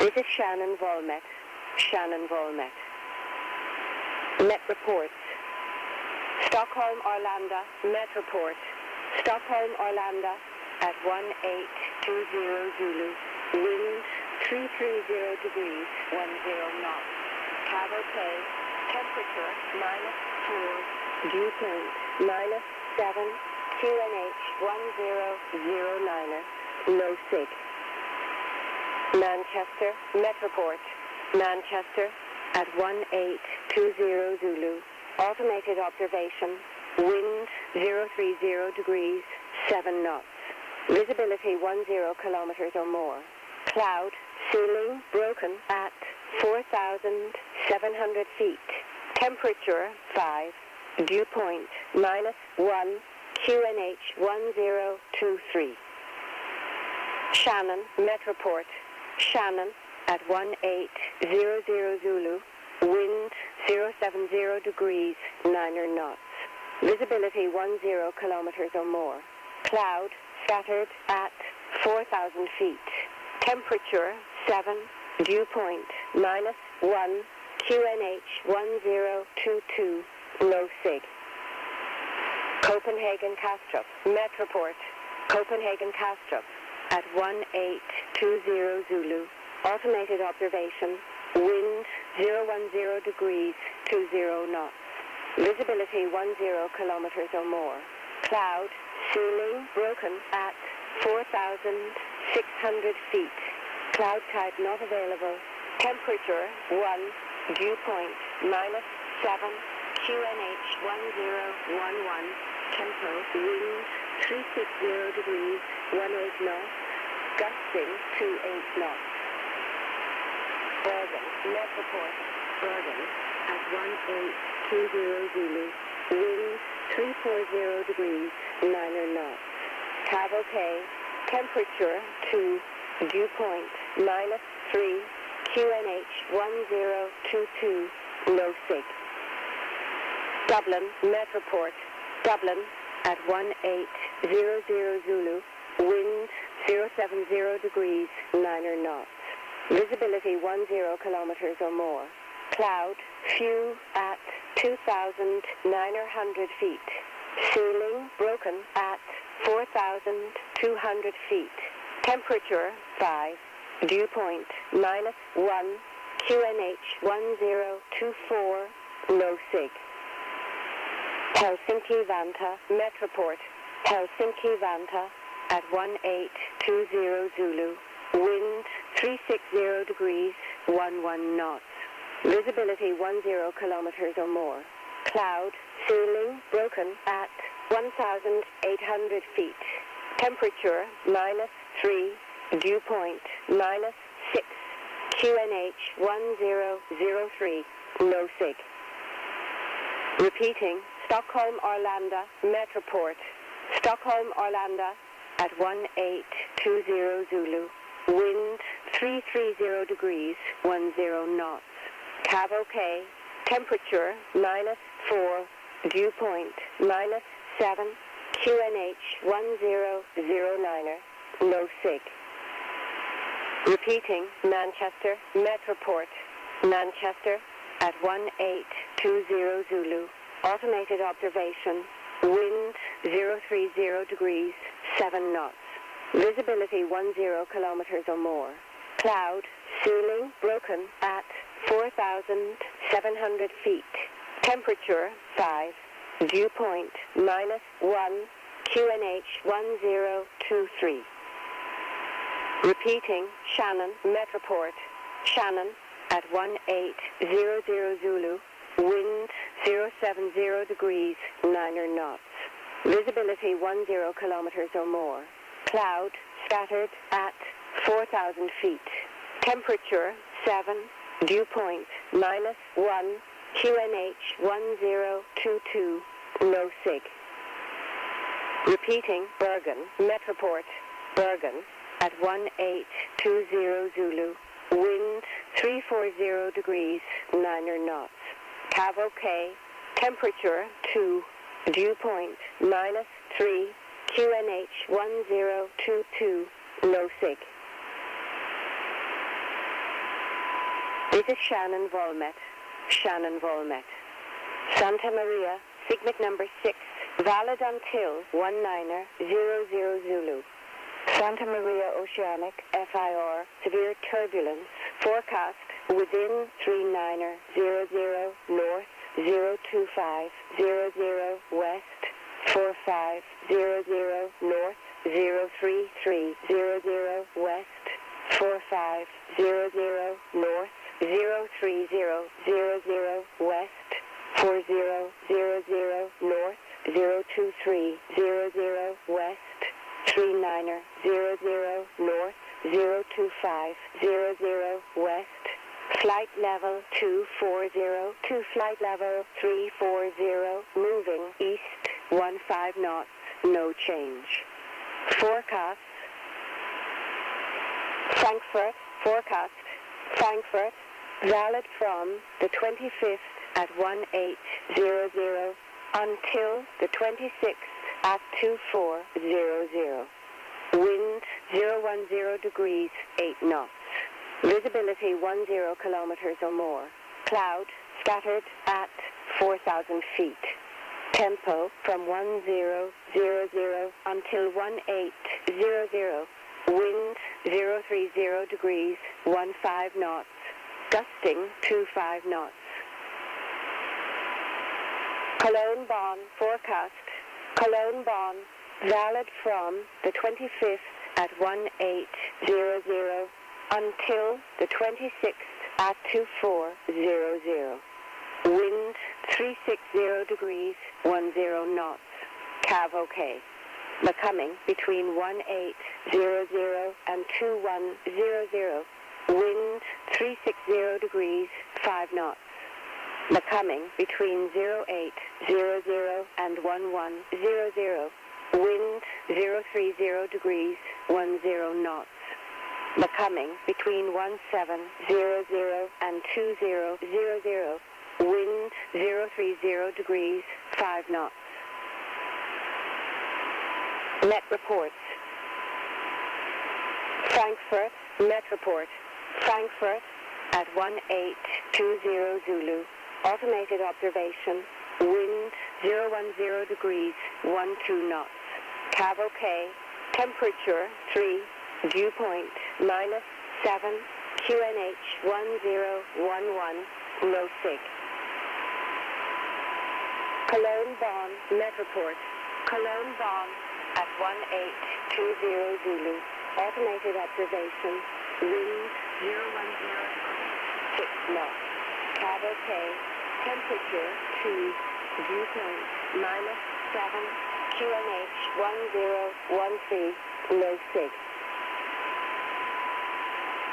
This is Shannon VOLMET. Shannon VOLMET. Met reports. Stockholm Arlanda. Met report. Stockholm Arlanda at 1820 Zulu. Wind 330 degrees 10 knots. Cabo Cay. Temperature -4. Dew point -7. QNH 1009er. Low sig. Manchester. Met report. Manchester at 1820 Zulu. Automated observation. Wind 030 degrees 7 knots. Visibility 10 kilometers or more. Cloud. Ceiling broken at 4,700 feet. Temperature 5. Dew point -1. QNH 1023. Shannon. Met report. Shannon at 1800 Zulu. Wind 070 degrees 9 knots. Visibility 10 kilometers or more. Cloud scattered at 4,000 feet. Temperature 7. Dew point -1. QNH 1022. Low sig. Copenhagen Kastrup. Met report. Copenhagen Kastrup at 1820 Zulu. Automated observation. Wind 010 degrees 20 knots. Visibility 10 kilometers or more. Cloud. Ceiling broken at 4,600 feet. Cloud type not available. Temperature 1. Dew point -7. QNH 1011. Tempo. Wind 360 degrees 18 knots. Gusting 28 knots. Bergen. Met report. Bergen at 1820 Zulu. Wind 340 degrees 9 knots. Cabo Cay. Temperature 2. Dew point -3. QNH 1022. Low sig. Dublin. Met report. Dublin at 1800 Zulu. Wind 070 degrees 9 knots. Visibility 10 kilometers or more. Cloud. Few at 2,900 feet. Ceiling broken at 4,200 feet. Temperature 5. Dew point -1. QNH 1024. Low sig. Helsinki Vanta. Met report. Helsinki Vanta at 1820 Zulu. Wind 360 degrees 11 knots. Visibility 10 kilometers or more. Cloud. Ceiling broken at 1,800 feet. Temperature -3. Dew point -6. QNH 1003. Low sig. Repeating. Stockholm Arlanda. Met report. Stockholm Arlanda at 1820 Zulu. Wind 330 degrees 10 knots. Cabo Cay. Temperature -4. Dew point -7. QNH 1009er. Low sig. Repeating. Manchester. Met report. Manchester at 1820 Zulu. Automated observation. Wind 030 degrees 7 knots. Visibility 10 kilometers or more. Cloud. Ceiling broken at 4,700 feet. Temperature 5. Dew point -1. QNH 1023. Repeating. Shannon. Met report. Shannon at 1800 Zulu. Wind 070 degrees 9 knots. Visibility 10 kilometers or more. Cloud scattered at 4,000 feet. Temperature 7. Dew point -1. QNH 1022. Low sig. Repeating. Bergen. Met report. Bergen at 1820 Zulu. Wind 340 degrees 9 knots. Cabo Cay. Temperature 2. Dew point -3. QNH 1022. Low sig. This is Shannon VOLMET. Shannon VOLMET. Santa Maria, Signet number 6, valid until 1900 Zulu. Santa Maria Oceanic, FIR, severe turbulence, forecast within 3900 north, 02500 west, 4500 north, 03300 west, 4500 north, 03000 west, 4000 north, 02300 west, 3900 north, 02500 west, flight level 240 to flight level 340, moving east 15 knots, no change. Forecast, Frankfurt, forecast, Frankfurt, valid from the 25th at 1800 until the 26th at 2400. Wind 010 degrees, 8 knots. Visibility 10 kilometers or more. Cloud scattered at 4,000 feet. Tempo from 1000 until 1800. Wind 030 degrees, 15 knots. Gusting 25 knots. Cologne Bonn forecast. Cologne Bonn valid from the 25th at 1800 until the 26th at 2400. Wind 360 degrees, 10 knots. Cav OK. Becoming between 1800 and 2100. Wind 360 degrees, 5 knots. Becoming between 0800 and 1100. Wind 030 degrees, 10 knots. Becoming between 1700 and 2000. Wind 030 degrees, 5 knots. Met reports. Frankfurt, Met report. Frankfurt at 1820 Zulu. Automated observation. Wind 010 degrees, 12 knots. Cav OK. Temperature 3. Dew point -7. QNH 1011. No sig. Cologne Bonn, Met report. Cologne Bonn at 1820 Zulu. Automated observation. Wind 010, 6 knots. Cav OK. Temperature 2. Dew point -7. QNH 1013. No sig.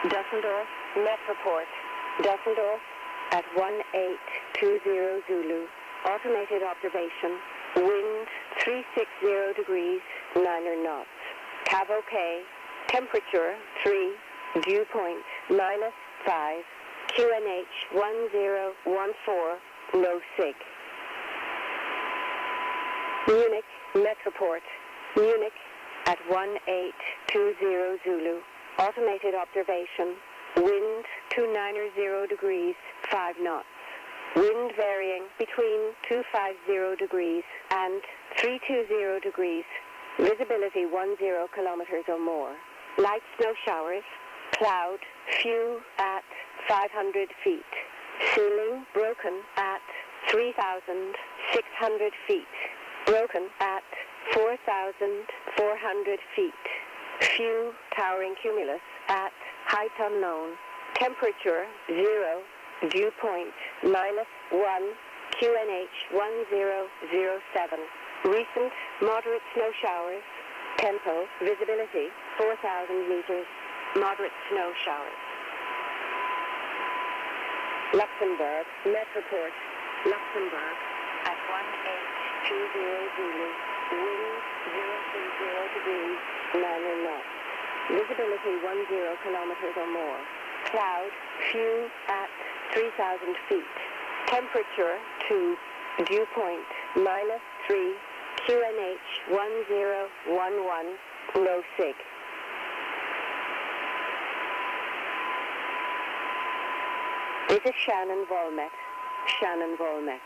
Dusseldorf, Met report. Dusseldorf at 1820 Zulu. Automated observation. Wind 360 degrees, 9 knots. Cav OK. Temperature 3. Dew point -5. QNH 1014. No sig. Munich, Met report. Munich at 1820 Zulu. Automated observation. Wind 290 degrees, 5 knots. Wind varying between 250 degrees and 320 degrees. Visibility 10 kilometers or more. Light snow showers. Cloud few at 500 feet. Ceiling broken at 3,600 feet. Broken at 4,400 feet. Few towering cumulus at height unknown. Temperature 0. Dew point -1. QNH 1007. Recent moderate snow showers. Tempo visibility 4,000 meters. Moderate snow showers. Luxembourg, Met report. Luxembourg at 1820 Zulu. Wind 030 degrees, 9 knots. Visibility 10 kilometers or more. Cloud few at 3,000 feet. Temperature 2. Dew point -3. QNH 1011. No sig. This is Shannon VOLMET. Shannon VOLMET.